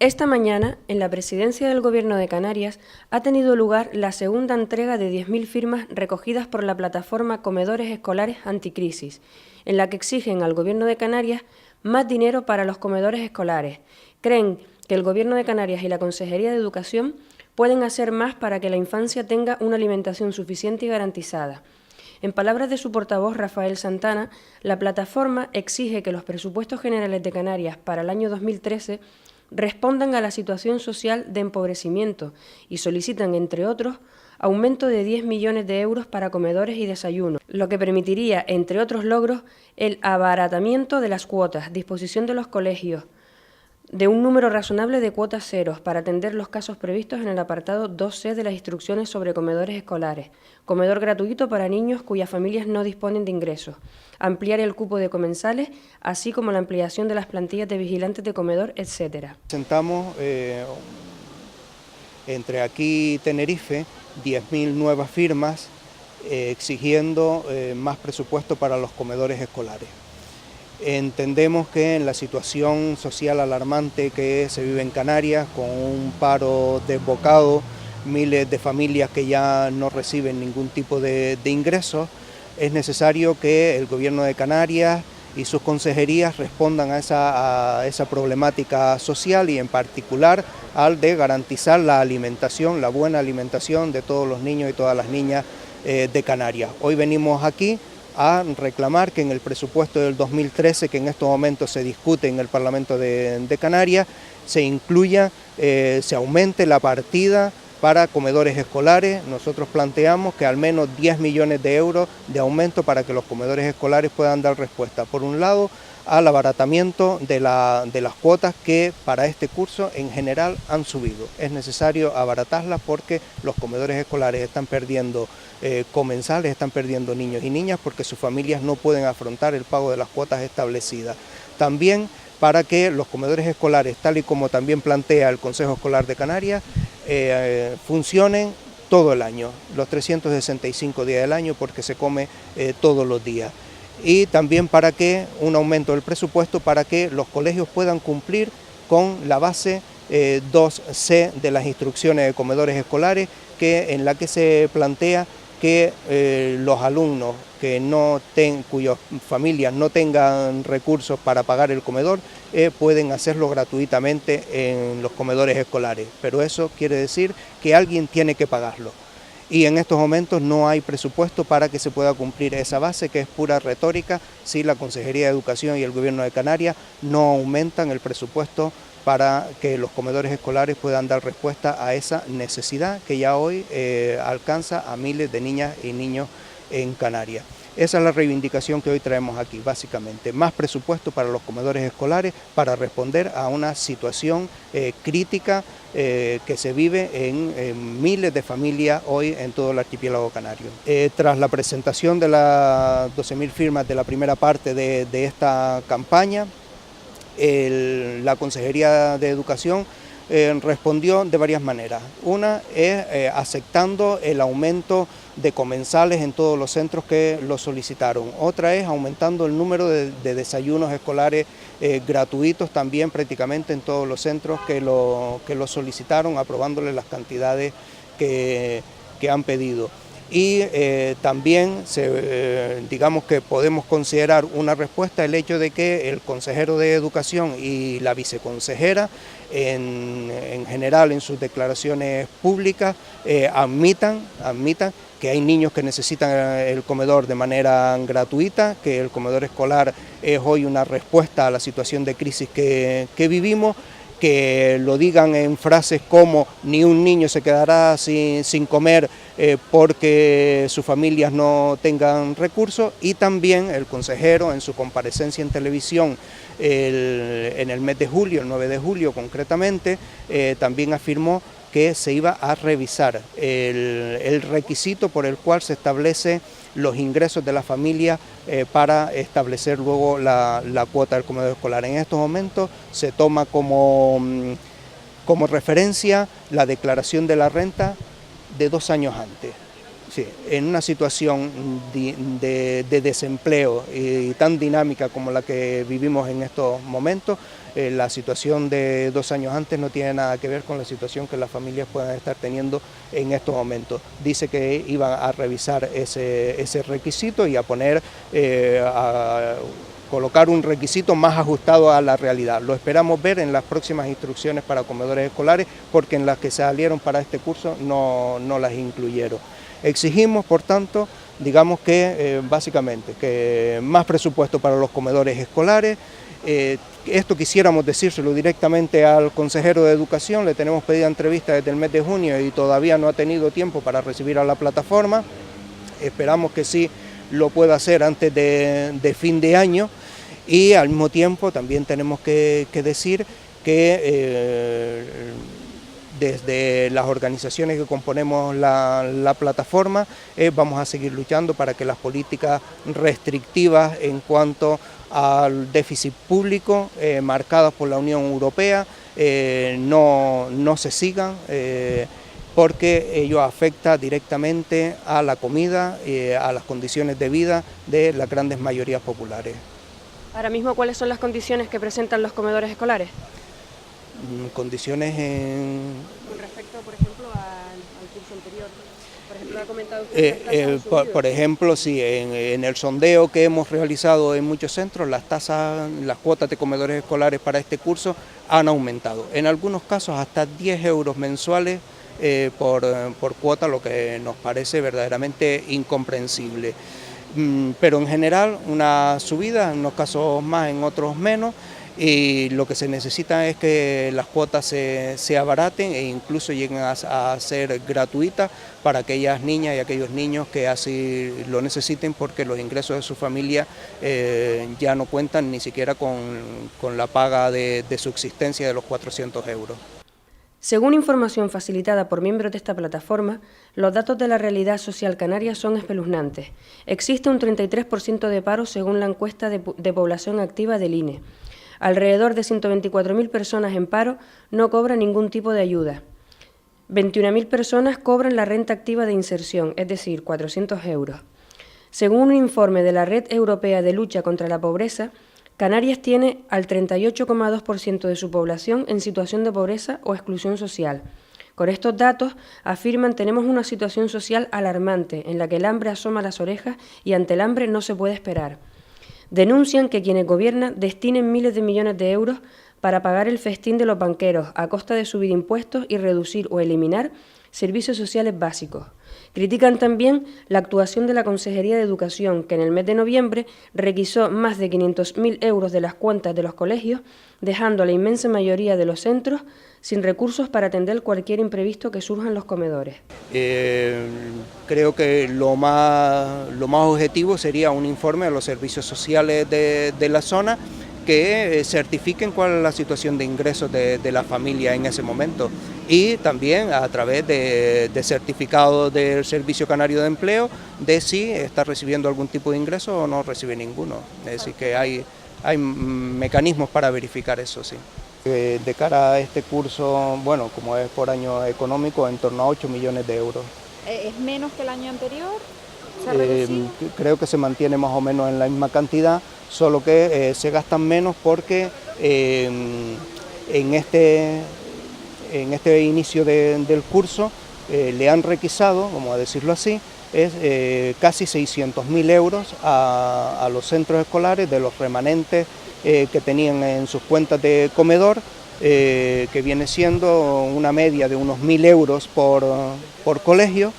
Esta mañana, en la presidencia del Gobierno de Canarias, ha tenido lugar la segunda entrega de 10.000 firmas recogidas por la plataforma Comedores Escolares Anticrisis, en la que exigen al Gobierno de Canarias más dinero para los comedores escolares. Creen que el Gobierno de Canarias y la Consejería de Educación pueden hacer más para que la infancia tenga una alimentación suficiente y garantizada. En palabras de su portavoz, Rafael Santana, la plataforma exige que los presupuestos generales de Canarias para el año 2013 respondan a la situación social de empobrecimiento y solicitan, entre otros, aumento de 10 millones de euros para comedores y desayunos, lo que permitiría, entre otros logros, el abaratamiento de las cuotas, disposición de los colegios, de un número razonable de cuotas ceros para atender los casos previstos en el apartado 2C de las instrucciones sobre comedores escolares, comedor gratuito para niños cuyas familias no disponen de ingresos, ampliar el cupo de comensales, así como la ampliación de las plantillas de vigilantes de comedor, etc. Presentamos entre aquí y Tenerife 10.000 nuevas firmas exigiendo más presupuesto para los comedores escolares. Entendemos que en la situación social alarmante que se vive en Canarias, con un paro desbocado, miles de familias que ya no reciben ningún tipo de ingresos, es necesario que el Gobierno de Canarias y sus consejerías respondan a esa problemática social y en particular al de garantizar la alimentación, la buena alimentación de todos los niños y todas las niñas de Canarias. Hoy venimos aquí a reclamar que en el presupuesto del 2013, que en estos momentos se discute en el Parlamento de Canarias, se incluya, se aumente la partida para comedores escolares. Nosotros planteamos que al menos 10 millones de euros de aumento para que los comedores escolares puedan dar respuesta, por un lado, al abaratamiento de las cuotas que para este curso en general han subido. Es necesario abaratarlas porque los comedores escolares están perdiendo comensales, están perdiendo niños y niñas porque sus familias no pueden afrontar el pago de las cuotas establecidas. También para que los comedores escolares, tal y como también plantea el Consejo Escolar de Canarias, funcionen todo el año, los 365 días del año, porque se come todos los días. Y también para que un aumento del presupuesto para que los colegios puedan cumplir con la base 2C de las instrucciones de comedores escolares, en la que se plantea que los alumnos cuyas familias no tengan recursos para pagar el comedor pueden hacerlo gratuitamente en los comedores escolares, pero eso quiere decir que alguien tiene que pagarlo. Y en estos momentos no hay presupuesto para que se pueda cumplir esa base, que es pura retórica, si la Consejería de Educación y el Gobierno de Canarias no aumentan el presupuesto para que los comedores escolares puedan dar respuesta a esa necesidad que ya hoy alcanza a miles de niñas y niños en Canarias. Esa es la reivindicación que hoy traemos aquí, básicamente. Más presupuesto para los comedores escolares para responder a una situación crítica que se vive en miles de familias hoy en todo el archipiélago canario. Tras la presentación de las 12.000 firmas de la primera parte de esta campaña, la Consejería de Educación respondió de varias maneras. Una es aceptando el aumento de comensales en todos los centros que lo solicitaron. Otra es aumentando el número de desayunos escolares gratuitos también prácticamente en todos los centros que lo solicitaron, aprobándoles las cantidades que han pedido. Y también digamos que podemos considerar una respuesta el hecho de que el consejero de Educación y la viceconsejera en general en sus declaraciones públicas admitan que hay niños que necesitan el comedor de manera gratuita, que el comedor escolar es hoy una respuesta a la situación de crisis que vivimos, que lo digan en frases como ni un niño se quedará sin comer porque sus familias no tengan recursos, y también el consejero en su comparecencia en televisión en el mes de julio, el 9 de julio concretamente, también afirmó que se iba a revisar el requisito por el cual se establece los ingresos de la familia para establecer luego la cuota del comedor escolar. En estos momentos se toma como referencia la declaración de la renta de 2 años antes. Sí, en una situación de desempleo y tan dinámica como la que vivimos en estos momentos, la situación de 2 años antes no tiene nada que ver con la situación que las familias puedan estar teniendo en estos momentos. Dice que iban a revisar ese requisito y a poner, a colocar un requisito más ajustado a la realidad. Lo esperamos ver en las próximas instrucciones para comedores escolares, porque en las que salieron para este curso no las incluyeron. Exigimos, por tanto, digamos que básicamente que más presupuesto para los comedores escolares. Esto quisiéramos decírselo directamente al consejero de Educación, le tenemos pedida entrevista desde el mes de junio y todavía no ha tenido tiempo para recibir a la plataforma. Esperamos que sí lo pueda hacer antes de fin de año, y al mismo tiempo también tenemos que decir que desde las organizaciones que componemos la plataforma vamos a seguir luchando para que las políticas restrictivas en cuanto al déficit público marcadas por la Unión Europea no se sigan, porque ello afecta directamente a la comida y a las condiciones de vida de las grandes mayorías populares. Ahora mismo, ¿cuáles son las condiciones que presentan los comedores escolares? Condiciones Con respecto, por ejemplo, al curso anterior. Por ejemplo, ha comentado usted por ejemplo, sí, en el sondeo que hemos realizado en muchos centros, las cuotas de comedores escolares para este curso han aumentado. En algunos casos hasta 10 euros mensuales por cuota, lo que nos parece verdaderamente incomprensible. Pero en general una subida, en unos casos más, en otros menos, y lo que se necesita es que las cuotas se abaraten e incluso lleguen a ser gratuitas para aquellas niñas y aquellos niños que así lo necesiten, porque los ingresos de su familia ya no cuentan ni siquiera con la paga de subsistencia de los 400 euros. Según información facilitada por miembros de esta plataforma, los datos de la realidad social canaria son espeluznantes. Existe un 33% de paro según la encuesta de población activa del INE. Alrededor de 124.000 personas en paro no cobran ningún tipo de ayuda. 21.000 personas cobran la renta activa de inserción, es decir, 400 euros. Según un informe de la Red Europea de Lucha contra la Pobreza, Canarias tiene al 38,2% de su población en situación de pobreza o exclusión social. Con estos datos, afirman, tenemos una situación social alarmante en la que el hambre asoma las orejas y ante el hambre no se puede esperar. Denuncian que quienes gobiernan destinen miles de millones de euros para pagar el festín de los banqueros a costa de subir impuestos y reducir o eliminar servicios sociales básicos. Critican también la actuación de la Consejería de Educación, que en el mes de noviembre requisó más de 500.000 euros de las cuentas de los colegios, dejando a la inmensa mayoría de los centros sin recursos para atender cualquier imprevisto que surja en los comedores. Creo que lo más objetivo sería un informe a los servicios sociales de la zona que certifiquen cuál es la situación de ingresos de la familia en ese momento, y también a través de certificados del Servicio Canario de Empleo de si está recibiendo algún tipo de ingreso o no recibe ninguno. Es decir, que hay mecanismos para verificar eso, sí. De cara a este curso, bueno, como es por año económico, en torno a 8 millones de euros. ¿Es menos que el año anterior? ¿Se ha reducido? Creo que se mantiene más o menos en la misma cantidad, solo que se gastan menos porque en este inicio del curso le han requisado, vamos a decirlo así, casi 600.000 euros a los centros escolares de los remanentes que tenían en sus cuentas de comedor, que viene siendo una media de unos 1.000 euros por colegio,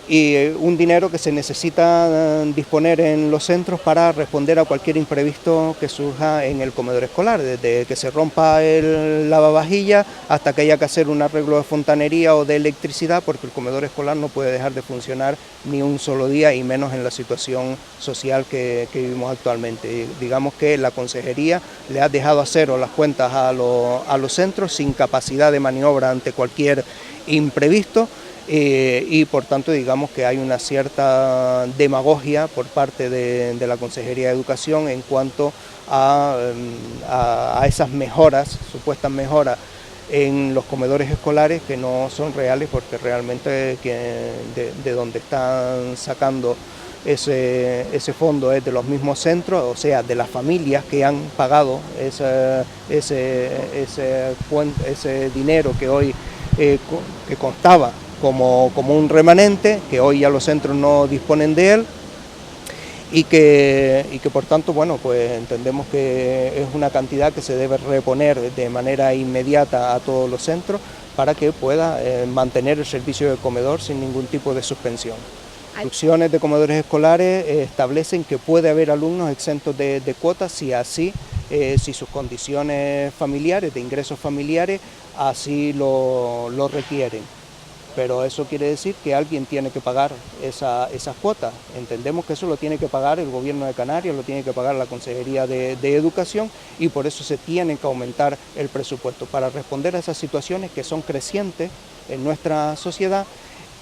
y un dinero que se necesita disponer en los centros para responder a cualquier imprevisto que surja en el comedor escolar, desde que se rompa el lavavajillas hasta que haya que hacer un arreglo de fontanería o de electricidad, porque el comedor escolar no puede dejar de funcionar ni un solo día, y menos en la situación social que vivimos actualmente. Y digamos que la Consejería le ha dejado a cero las cuentas a los centros, sin capacidad de maniobra ante cualquier imprevisto. Y por tanto digamos que hay una cierta demagogia por parte de la Consejería de Educación en cuanto a esas mejoras, supuestas mejoras en los comedores escolares que no son reales, porque realmente de donde están sacando ese fondo es de los mismos centros, o sea, de las familias que han pagado ese dinero que hoy que constaba como un remanente, que hoy ya los centros no disponen de él, y que por tanto, bueno, pues entendemos que es una cantidad que se debe reponer de manera inmediata a todos los centros para que pueda mantener el servicio de comedor sin ningún tipo de suspensión. Las instrucciones de comedores escolares establecen que puede haber alumnos exentos de cuotas si sus condiciones familiares, de ingresos familiares, así lo requieren. Pero eso quiere decir que alguien tiene que pagar esas cuotas. Entendemos que eso lo tiene que pagar el Gobierno de Canarias, lo tiene que pagar la Consejería de Educación, y por eso se tiene que aumentar el presupuesto, para responder a esas situaciones que son crecientes en nuestra sociedad,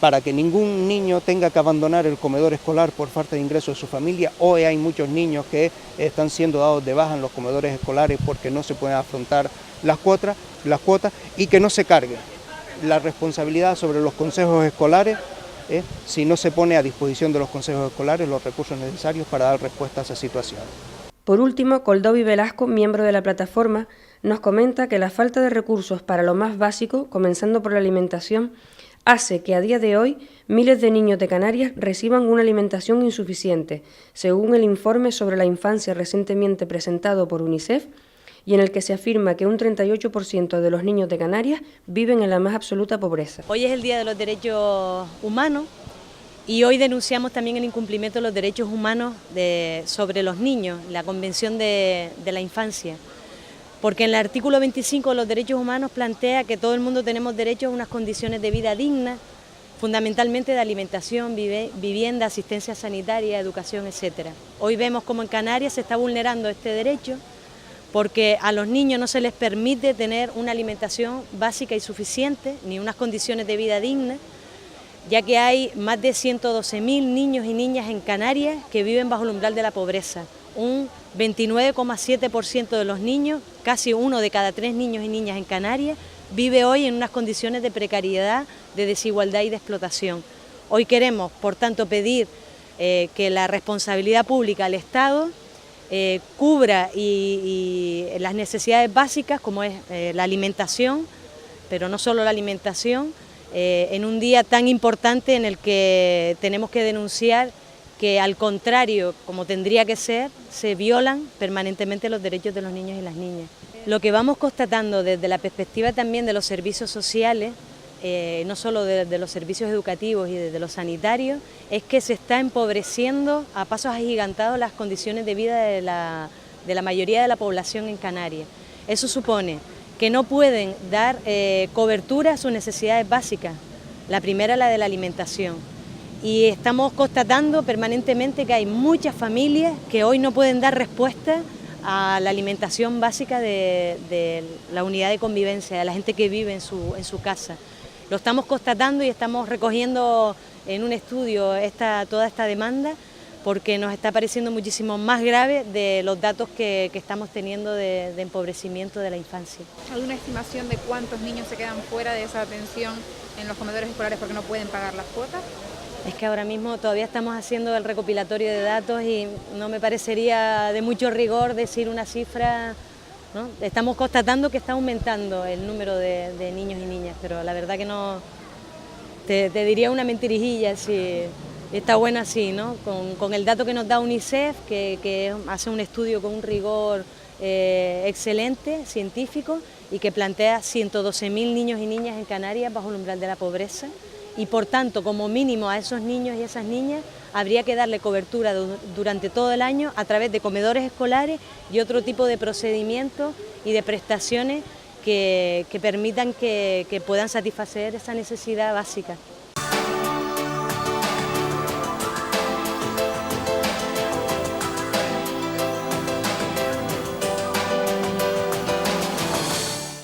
para que ningún niño tenga que abandonar el comedor escolar por falta de ingresos de su familia. Hoy hay muchos niños que están siendo dados de baja en los comedores escolares porque no se pueden afrontar las cuotas y que no se cargue la responsabilidad sobre los consejos escolares, si no se pone a disposición de los consejos escolares los recursos necesarios para dar respuesta a esa situación. Por último, Coldovi Velasco, miembro de la plataforma, nos comenta que la falta de recursos para lo más básico, comenzando por la alimentación, hace que a día de hoy miles de niños de Canarias reciban una alimentación insuficiente, según el informe sobre la infancia recientemente presentado por UNICEF, y en el que se afirma que un 38% de los niños de Canarias viven en la más absoluta pobreza. Hoy es el Día de los Derechos Humanos y hoy denunciamos también el incumplimiento de los derechos humanos sobre los niños, la Convención de la Infancia, porque en el artículo 25 de los derechos humanos plantea que todo el mundo tenemos derecho a unas condiciones de vida dignas, fundamentalmente de alimentación, vivienda, asistencia sanitaria, educación, etc. Hoy vemos como en Canarias se está vulnerando este derecho, porque a los niños no se les permite tener una alimentación básica y suficiente, ni unas condiciones de vida dignas, ya que hay más de 112.000 niños y niñas en Canarias que viven bajo el umbral de la pobreza. Un 29,7% de los niños, casi 1 de cada 3 niños y niñas en Canarias, vive hoy en unas condiciones de precariedad, de desigualdad y de explotación. Hoy queremos, por tanto, pedir que la responsabilidad pública al Estado cubra y las necesidades básicas, como es la alimentación, pero no solo la alimentación, en un día tan importante en el que tenemos que denunciar que, al contrario, como tendría que ser, se violan permanentemente los derechos de los niños y las niñas. Lo que vamos constatando desde la perspectiva también de los servicios sociales, no solo de los servicios educativos y de los sanitarios, es que se está empobreciendo a pasos agigantados las condiciones de vida de la mayoría de la población en Canarias. Eso supone que no pueden dar cobertura a sus necesidades básicas, la primera, la de la alimentación. Y estamos constatando permanentemente que hay muchas familias que hoy no pueden dar respuesta a la alimentación básica de la unidad de convivencia, de la gente que vive en su casa. Lo estamos constatando y estamos recogiendo en un estudio toda esta demanda, porque nos está pareciendo muchísimo más grave de los datos que estamos teniendo de empobrecimiento de la infancia. ¿Hay una estimación de cuántos niños se quedan fuera de esa atención en los comedores escolares porque no pueden pagar las cuotas? Es que ahora mismo todavía estamos haciendo el recopilatorio de datos y no me parecería de mucho rigor decir una cifra, ¿no? Estamos constatando que está aumentando el número de niños y niñas, pero la verdad que no, te diría una mentirijilla si está buena así, ¿no? Con el dato que nos da UNICEF, que hace un estudio con un rigor excelente, científico, y que plantea 112.000 niños y niñas en Canarias bajo el umbral de la pobreza, y por tanto, como mínimo a esos niños y esas niñas habría que darle cobertura durante todo el año a través de comedores escolares y otro tipo de procedimientos y de prestaciones que permitan que puedan satisfacer esa necesidad básica.